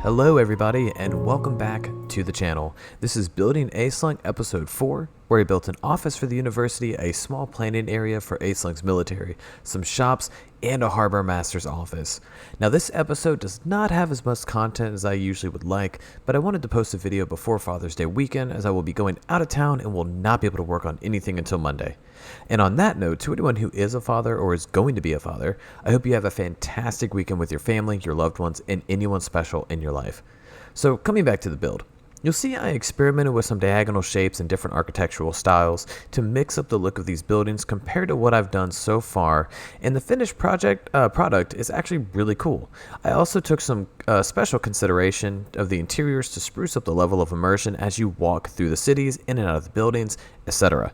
Hello everybody and welcome back to the channel. This is Building Aeslung episode 4, where I built an office for the university, a small planning area for Aeslung's military, some shops, and a harbor master's office. Now this episode does not have as much content as I usually would like, but I wanted to post a video before Father's Day weekend as I will be going out of town and will not be able to work on anything until Monday. And on that note, to anyone who is a father or is going to be a father, I hope you have a fantastic weekend with your family, your loved ones, and anyone special in your life. So coming back to the build. You'll see I experimented with some diagonal shapes and different architectural styles to mix up the look of these buildings compared to what I've done so far, and the finished product is actually really cool. I also took some special consideration of the interiors to spruce up the level of immersion as you walk through the cities, in and out of the buildings, etc.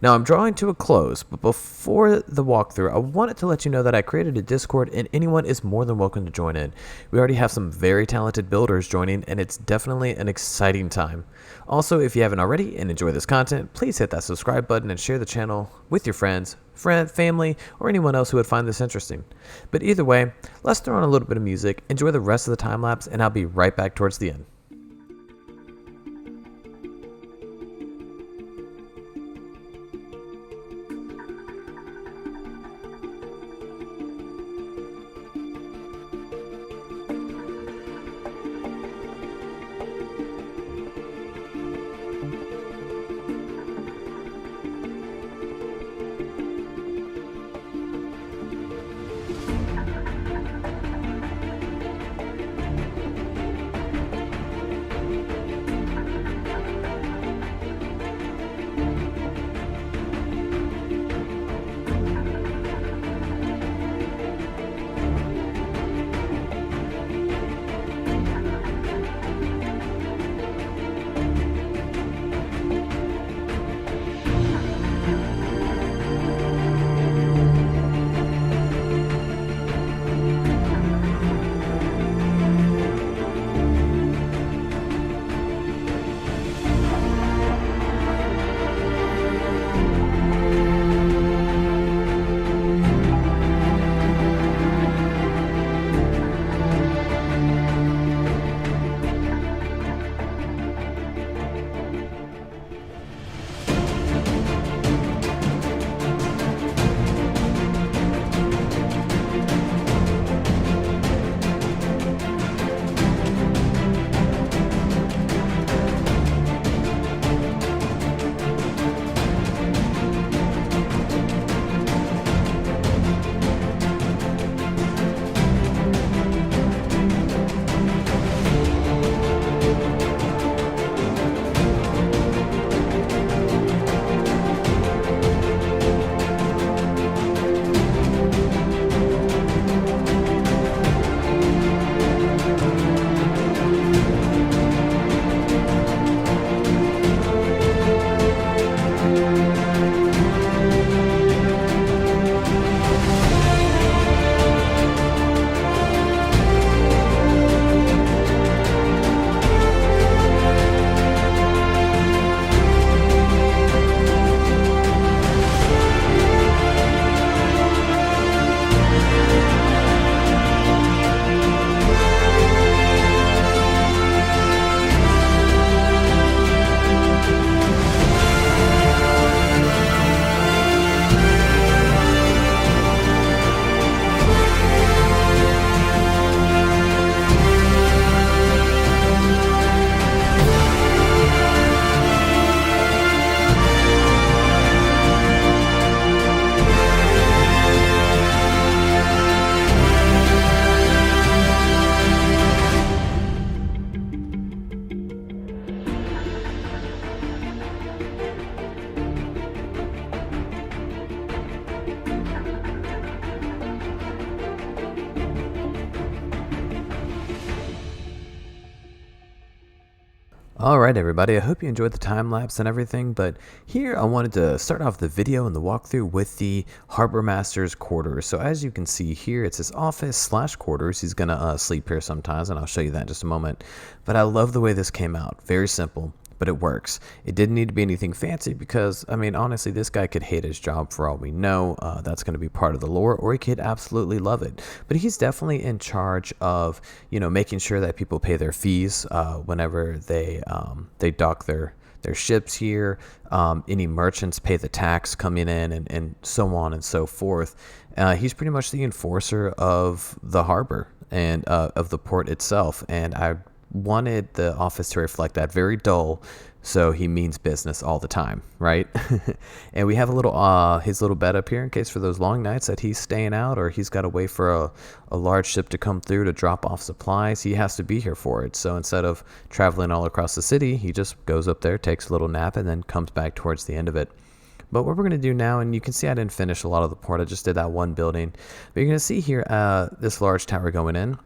Now I'm drawing to a close, but before the walkthrough, I wanted to let you know that I created a Discord and anyone is more than welcome to join in. We already have some very talented builders joining and it's definitely an exciting time. Also, if you haven't already and enjoy this content, please hit that subscribe button and share the channel with your friends, family, or anyone else who would find this interesting. But either way, let's throw on a little bit of music, enjoy the rest of the time lapse, and I'll be right back towards the end. Alright everybody, I hope you enjoyed the time lapse and everything, but here I wanted to start off the video and the walkthrough with the Harbor Master's quarters. So as you can see here, it's his office slash quarters. He's gonna sleep here sometimes, and I'll show you that in just a moment. But I love the way this came out. Very simple. but it works. It didn't need to be anything fancy because, I mean, honestly, this guy could hate his job for all we know. That's going to be part of the lore, or he could absolutely love it. But he's definitely in charge of, making sure that people pay their fees whenever they dock their ships here. Any merchants pay the tax coming in, and so on and so forth. He's pretty much the enforcer of the harbor and of the port itself. And I wanted the office to reflect that. Very dull, so he means business all the time, right? And we have a little his little bed up here in case for those long nights that he's staying out, or he's got to wait for a large ship to come through to drop off supplies. He has to be here for it. So instead of traveling all across the city, he just goes up there, takes a little nap, and then comes back towards the end of it. But what we're going to do now, and you can see I didn't finish a lot of the port, I just did that one building, but you're going to see here this large tower going in.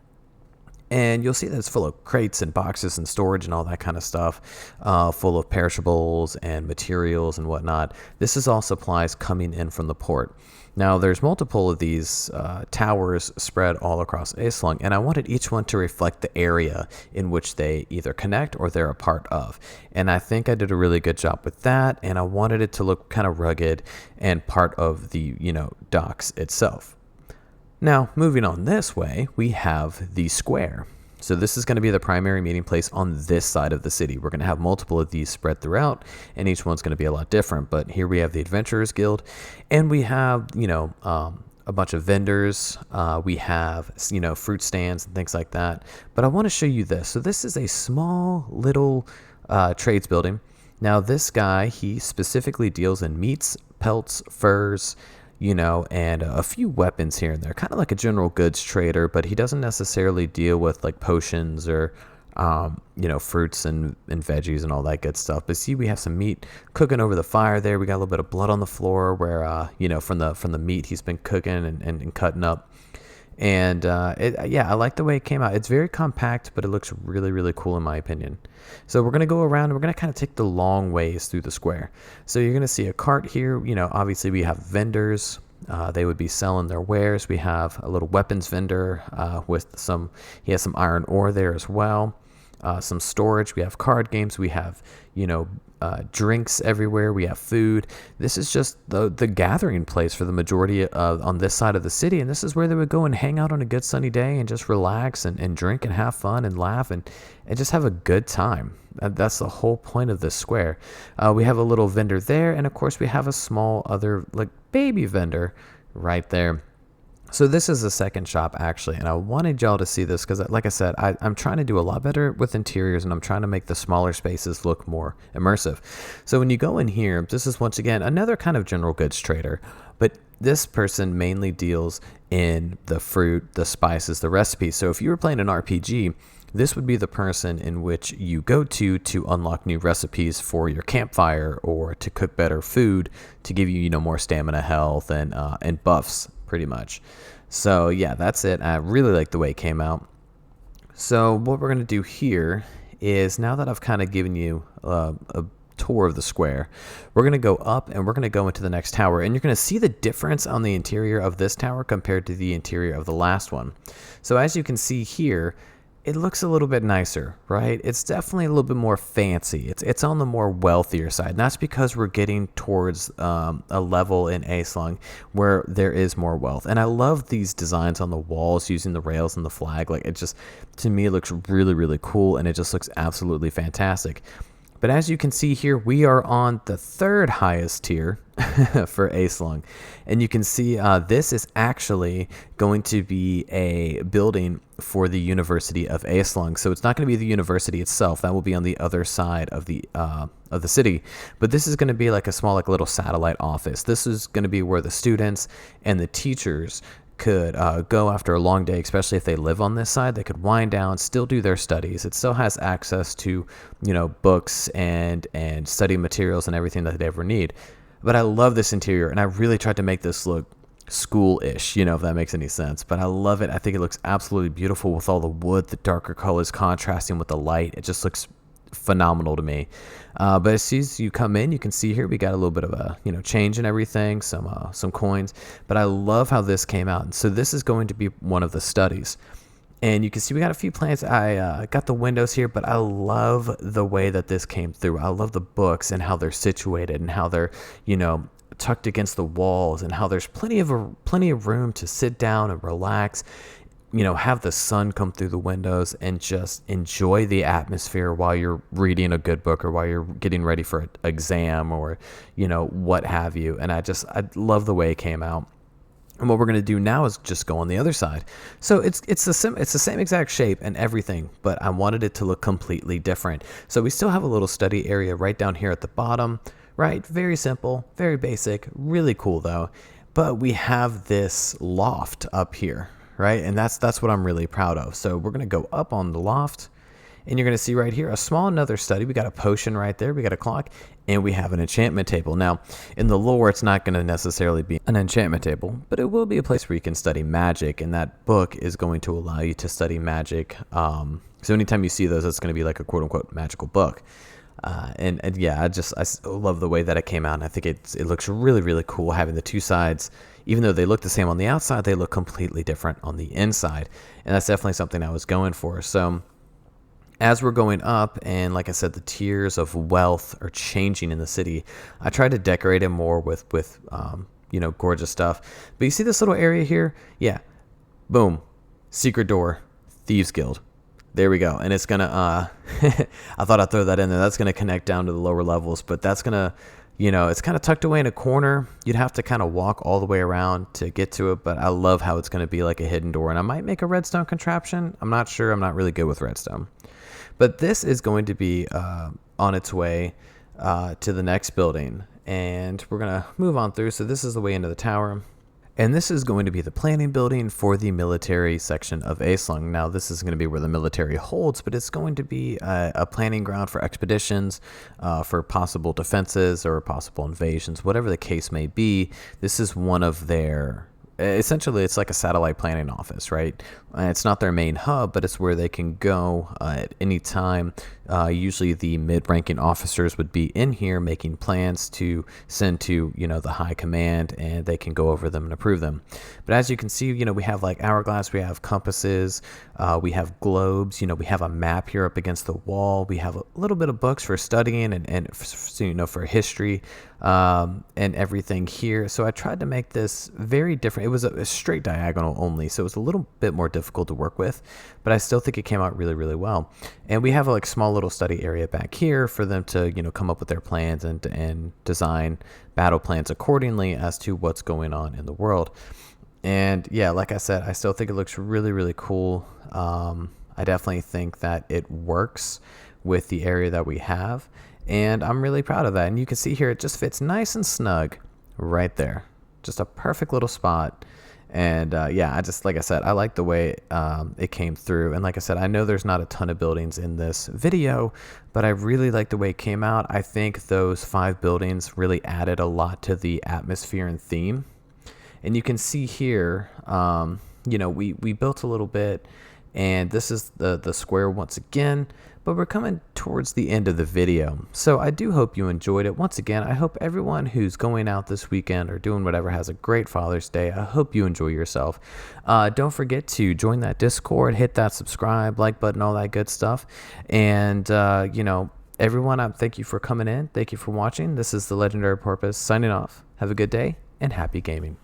And you'll see that it's full of crates and boxes and storage and all that kind of stuff, full of perishables and materials and whatnot. This is all supplies coming in from the port. Now, there's multiple of these towers spread all across Aeslung, and I wanted each one to reflect the area in which they either connect or they're a part of. And I think I did a really good job with that, and I wanted it to look kind of rugged and part of the, docks itself. Now, moving on this way, we have the square. So this is going to be the primary meeting place on this side of the city. We're going to have multiple of these spread throughout, and each one's going to be a lot different. But here we have the Adventurers Guild, and we have, a bunch of vendors. We have, fruit stands and things like that. But I want to show you this. So this is a small little trades building. Now, this guy, he specifically deals in meats, pelts, furs, and a few weapons here and there, kind of like a general goods trader, but he doesn't necessarily deal with like potions or, fruits and veggies and all that good stuff. But see, we have some meat cooking over the fire there. We got a little bit of blood on the floor where, from the meat he's been cooking and cutting up. And I like the way it came out. It's very compact, but it looks really, really cool in my opinion. So we're going to go around and we're going to kind of take the long ways through the square. So you're going to see a cart here. Obviously we have vendors. They would be selling their wares. We have a little weapons vendor he has some iron ore there as well. Some storage. We have card games. We have, drinks everywhere. We have food. This is just the gathering place for the majority on this side of the city. And this is where they would go and hang out on a good sunny day and just relax and drink and have fun and laugh and just have a good time. That's the whole point of this square. We have a little vendor there. And of course we have a small other like baby vendor right there. So this is the second shop actually, and I wanted y'all to see this because like I said, I'm trying to do a lot better with interiors, and I'm trying to make the smaller spaces look more immersive. So when you go in here, this is once again another kind of general goods trader, but this person mainly deals in the fruit, the spices, the recipes. So if you were playing an RPG, this would be the person in which you go to unlock new recipes for your campfire or to cook better food to give you, more stamina, health, and buffs. Pretty much. So yeah, that's it. I really like the way it came out. So what we're going to do here is, now that I've kind of given you a tour of the square, we're going to go up and we're going to go into the next tower, and you're going to see the difference on the interior of this tower compared to the interior of the last one. So as you can see here, it looks a little bit nicer, right? It's definitely a little bit more fancy. It's on the more wealthier side. And that's because we're getting towards a level in Aeslung where there is more wealth. And I love these designs on the walls using the rails and the flag. Like, it just, to me, it looks really, really cool, and it just looks absolutely fantastic. But as you can see here, we are on the third highest tier for Aeslung. And you can see this is actually going to be a building for the University of Aeslung. So it's not going to be the university itself. That will be on the other side of the city. But this is going to be like a small, like little satellite office. This is going to be where the students and the teachers could go after a long day, especially if they live on this side. They could wind down, still do their studies. It still has access to, books and study materials and everything that they ever need. But I love this interior, and I really tried to make this look school-ish, if that makes any sense. But I love it. I think it looks absolutely beautiful with all the wood, the darker colors contrasting with the light. It just looks phenomenal to me. But as soon as you come in, you can see here we got a little bit of a change and everything, some coins. But I love how this came out. And so this is going to be one of the studies. And you can see we got a few plants. I got the windows here, but I love the way that this came through. I love the books and how they're situated and how they're, tucked against the walls, and how there's plenty of room to sit down and relax, have the sun come through the windows and just enjoy the atmosphere while you're reading a good book or while you're getting ready for an exam or, what have you. And I love the way it came out. And what we're going to do now is just go on the other side. So it's the same exact shape and everything, but I wanted it to look completely different. So we still have a little study area right down here at the bottom, right? Very simple, very basic, really cool though. But we have this loft up here, right? And that's what I'm really proud of. So we're going to go up on the loft, and you're going to see right here a small another study. We got a potion right there. We got a clock, and we have an enchantment table. Now, in the lore, it's not going to necessarily be an enchantment table, but it will be a place where you can study magic, and that book is going to allow you to study magic. So anytime you see those, it's going to be like a quote-unquote magical book. And yeah, I love the way that it came out, and I think it looks really, really cool having the two sides. Even though they look the same on the outside, they look completely different on the inside, and that's definitely something I was going for. So as we're going up, and like I said, the tiers of wealth are changing in the city, I tried to decorate it more with gorgeous stuff. But you see this little area here? Yeah. Boom. Secret door. Thieves Guild. There we go. And it's going to, I thought I'd throw that in there. That's going to connect down to the lower levels, but that's going to, it's kind of tucked away in a corner. You'd have to kind of walk all the way around to get to it, but I love how it's going to be like a hidden door. And I might make a redstone contraption. I'm not sure. I'm not really good with redstone. But this is going to be on its way to the next building, and we're going to move on through. So this is the way into the tower, and this is going to be the planning building for the military section of Aeslung. Now, this is going to be where the military holds, but it's going to be a planning ground for expeditions, for possible defenses or possible invasions, whatever the case may be. This is one of their... Essentially, it's like a satellite planning office, right? It's not their main hub, but it's where they can go at any time. Usually the mid-ranking officers would be in here making plans to send to, the high command, and they can go over them and approve them. But as you can see, we have like hourglass, we have compasses, we have globes, we have a map here up against the wall. We have a little bit of books for studying and for history, and everything here. So I tried to make this very different. It was a straight diagonal only, so it was a little bit more difficult to work with, but I still think it came out really, really well. And we have a small little study area back here for them to, come up with their plans and design battle plans accordingly as to what's going on in the world. And yeah, like I said, I still think it looks really, really cool. I definitely think that it works with the area that we have, and I'm really proud of that. And you can see here, it just fits nice and snug right there. Just a perfect little spot. And yeah, like I said, I like the way it came through. And like I said, I know there's not a ton of buildings in this video, but I really like the way it came out. I think those 5 buildings really added a lot to the atmosphere and theme. And you can see here, we built a little bit, and this is the square once again, but we're coming towards the end of the video. So I do hope you enjoyed it. Once again, I hope everyone who's going out this weekend or doing whatever has a great Father's Day. I hope you enjoy yourself. Don't forget to join that Discord, hit that subscribe, like button, all that good stuff. And, everyone, thank you for coming in. Thank you for watching. This is the Legendary Porpoise signing off. Have a good day and happy gaming.